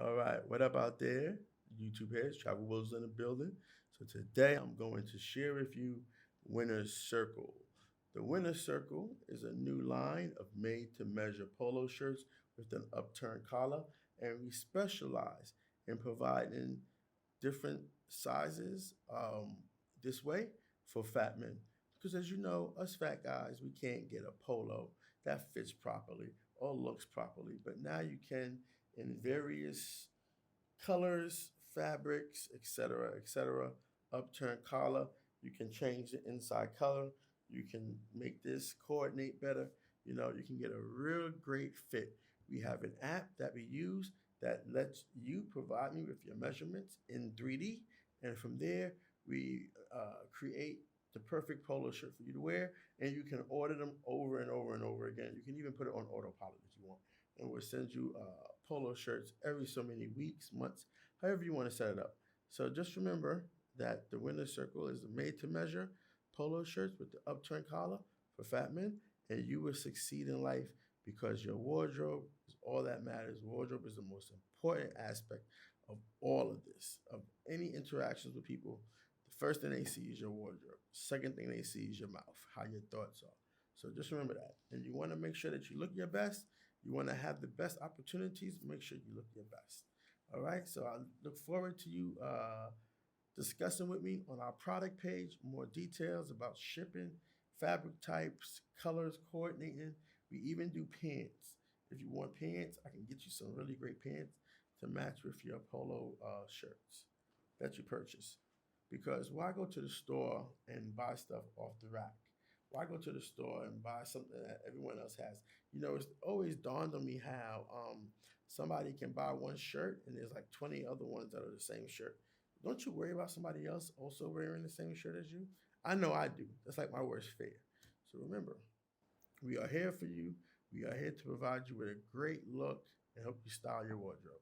All right, what up out there? YouTube heads, Travel Wills in the building. So today I'm going to share with you Winner's Circle. The Winner's Circle is a new line of made to measure polo shirts with an upturned collar, and we specialize in providing different sizes this way for fat men. Because as you know, us fat guys, we can't get a polo that fits properly or looks properly, but now you can in various colors, fabrics, etc., etc. Upturn collar. You can change the inside color. You can make this coordinate better. You can get a real great fit. We have an app that we use that lets you provide me with your measurements in 3D, and from there we create the perfect polo shirt for you to wear, and you can order them over and over and over again. You can even put it on autopilot if you want, and we'll send you polo shirts every so many weeks, months, however you want to set it up. So just remember that the Winner's Circle is made to measure polo shirts with the upturned collar for fat men, and you will succeed in life because your wardrobe is all that matters. Wardrobe is the most important aspect of all of this, of any interactions with people. The first thing they see is your wardrobe. Second thing they see is your mouth, how your thoughts are. So just remember that. And you want to make sure that you look your best. You want to have the best opportunities. Make sure you look your best. All right. So I look forward to you discussing with me on our product page more details about shipping, fabric types, colors, coordinating. We even do pants. If you want pants, I can get you some really great pants to match with your polo shirts that you purchase. Because why go to the store and buy stuff off the rack? Why go to the store and buy something that everyone else has? It's always dawned on me how somebody can buy one shirt and there's like 20 other ones that are the same shirt. Don't you worry about somebody else also wearing the same shirt as you? I know I do. That's like my worst fear. So remember, we are here for you. We are here to provide you with a great look and help you style your wardrobe.